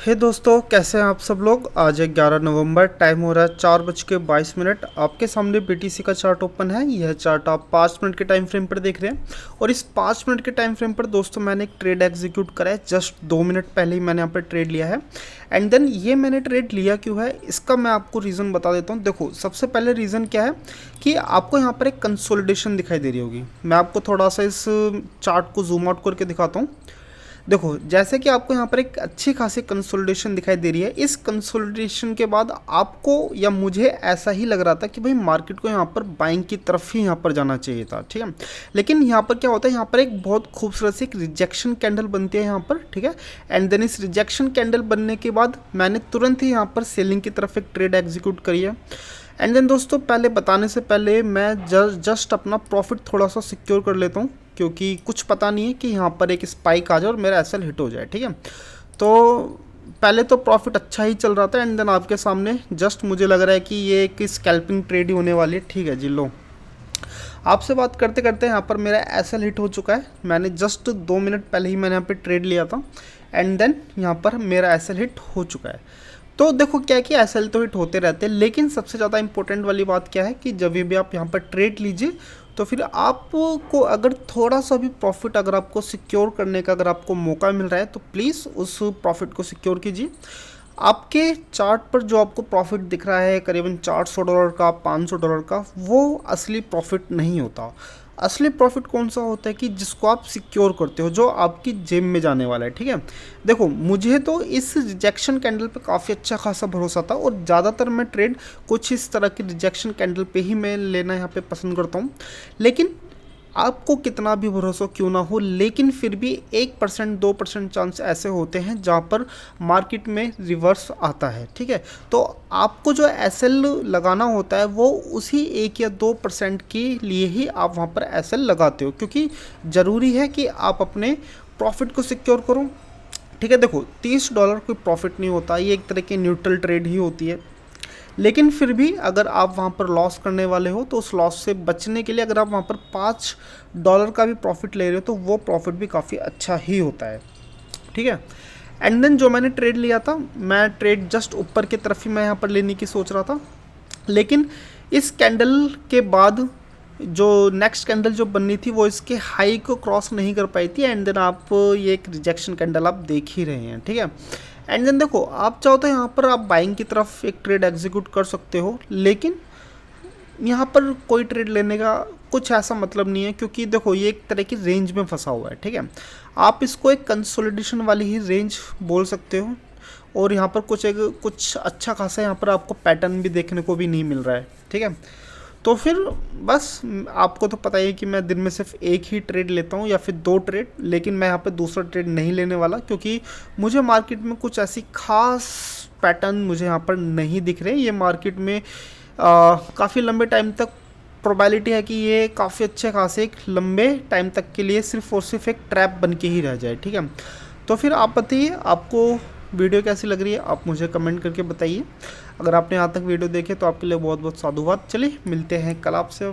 हे दोस्तों, कैसे हैं आप सब लोग। आज है 11 नवंबर, टाइम हो रहा है 4:22। आपके सामने बीटीसी का चार्ट ओपन है। यह चार्ट आप 5 मिनट के टाइम फ्रेम पर देख रहे हैं और इस 5 मिनट के टाइम फ्रेम पर दोस्तों मैंने एक ट्रेड एग्जीक्यूट करा है। जस्ट 2 मिनट पहले ही मैंने यहाँ पर ट्रेड लिया है। एंड देन ये मैंने ट्रेड लिया क्यों है, इसका मैं आपको रीज़न बता देता हूँ। देखो, सबसे पहले रीज़न क्या है कि आपको यहाँ पर एक कंसोलिडेशन दिखाई दे रही होगी। मैं आपको थोड़ा सा इस चार्ट को जूम आउट करके दिखाता हूँ। देखो, जैसे कि आपको यहाँ पर एक अच्छी खासी कंसोलिडेशन दिखाई दे रही है। इस कंसोलिडेशन के बाद आपको या मुझे ऐसा ही लग रहा था कि भाई मार्केट को यहाँ पर बाइंग की तरफ ही यहाँ पर जाना चाहिए था, ठीक है। लेकिन यहाँ पर क्या होता है, यहाँ पर एक बहुत खूबसूरत सी एक रिजेक्शन कैंडल बनती है यहाँ पर, ठीक है। एंड देन इस रिजेक्शन कैंडल बनने के बाद मैंने तुरंत ही यहाँ पर सेलिंग की तरफ एक ट्रेड एग्जीक्यूट करी है। एंड देन दोस्तों, पहले बताने से पहले मैं जस्ट अपना प्रॉफिट थोड़ा सा सिक्योर कर लेता हूँ, क्योंकि कुछ पता नहीं है कि यहाँ पर एक स्पाइक आ जाए और मेरा एसएल हिट हो जाए, ठीक है। तो पहले तो प्रॉफिट अच्छा ही चल रहा था एंड देन आपके सामने जस्ट मुझे लग रहा है कि ये एक स्कैल्पिंग ट्रेड ही होने वाली है, ठीक है जी। लो, आपसे बात करते करते यहाँ पर मेरा एसएल हिट हो चुका है। मैंने जस्ट 2 मिनट पहले ही मैंने यहाँ पे ट्रेड लिया था एंड देन यहाँ पर मेरा एसएल हिट हो चुका है। तो देखो क्या है कि एसएल तो हिट होते रहते हैं, लेकिन सबसे ज़्यादा इंपॉर्टेंट वाली बात क्या है कि जब भी आप यहाँ पर ट्रेड लीजिए तो फिर आपको अगर थोड़ा सा भी प्रॉफिट अगर आपको सिक्योर करने का अगर आपको मौका मिल रहा है तो प्लीज़ उस प्रॉफिट को सिक्योर कीजिए। आपके चार्ट पर जो आपको प्रॉफिट दिख रहा है करीबन $400 का, $500 का, वो असली प्रॉफिट नहीं होता। असली प्रॉफिट कौन सा होता है कि जिसको आप सिक्योर करते हो, जो आपकी जेब में जाने वाला है, ठीक है। देखो, मुझे तो इस रिजेक्शन कैंडल पे काफ़ी अच्छा खासा भरोसा था और ज़्यादातर मैं ट्रेड कुछ इस तरह की रिजेक्शन कैंडल पे ही मैं लेना यहाँ पे पसंद करता हूँ। लेकिन आपको कितना भी भरोसा क्यों ना हो, लेकिन फिर भी 1% 2% चांस ऐसे होते हैं जहाँ पर मार्केट में रिवर्स आता है, ठीक है। तो आपको जो एसएल लगाना होता है वो उसी 1 या 2% के लिए ही आप वहाँ पर एसएल लगाते हो, क्योंकि ज़रूरी है कि आप अपने प्रॉफिट को सिक्योर करो, ठीक है। देखो, $30 कोई प्रॉफिट नहीं होता, ये एक तरह की न्यूट्रल ट्रेड ही होती है। लेकिन फिर भी अगर आप वहाँ पर लॉस करने वाले हो तो उस लॉस से बचने के लिए अगर आप वहाँ पर $5 का भी प्रॉफिट ले रहे हो तो वो प्रॉफिट भी काफ़ी अच्छा ही होता है, ठीक है। एंड देन जो मैंने ट्रेड लिया था, मैं ट्रेड जस्ट ऊपर की तरफ ही मैं यहाँ पर लेने की सोच रहा था, लेकिन इस कैंडल के बाद जो नेक्स्ट कैंडल जो बननी थी वो इसके हाई को क्रॉस नहीं कर पाई थी। एंड देन आप ये एक रिजेक्शन कैंडल आप देख ही रहे हैं, ठीक है। एंड देन देखो, आप चाहो तो यहाँ पर आप बाइंग की तरफ एक ट्रेड एग्जीक्यूट कर सकते हो, लेकिन यहाँ पर कोई ट्रेड लेने का कुछ ऐसा मतलब नहीं है, क्योंकि देखो ये एक तरह की रेंज में फंसा हुआ है, ठीक है। आप इसको एक कंसोलिडेशन वाली ही रेंज बोल सकते हो और यहाँ पर कुछ अच्छा खासा यहाँ पर आपको पैटर्न भी देखने को भी नहीं मिल रहा है, ठीक है। तो फिर बस आपको तो पता ही है कि मैं दिन में सिर्फ एक ही ट्रेड लेता हूँ या फिर 2 ट्रेड, लेकिन मैं यहाँ पे दूसरा ट्रेड नहीं लेने वाला, क्योंकि मुझे मार्केट में कुछ ऐसी खास पैटर्न मुझे यहाँ पर नहीं दिख रहे। ये मार्केट में काफ़ी लंबे टाइम तक प्रोबेबिलिटी है कि ये काफ़ी अच्छे खासे एक लंबे टाइम तक के लिए सिर्फ और सिर्फ एक ट्रैप बन के ही रह जाए, ठीक है। तो फिर आप बताइए, आपको वीडियो कैसी लग रही है, आप मुझे कमेंट करके बताइए। अगर आपने यहाँ तक वीडियो देखे तो आपके लिए बहुत बहुत साधुवाद। चलिए मिलते हैं कल आपसे।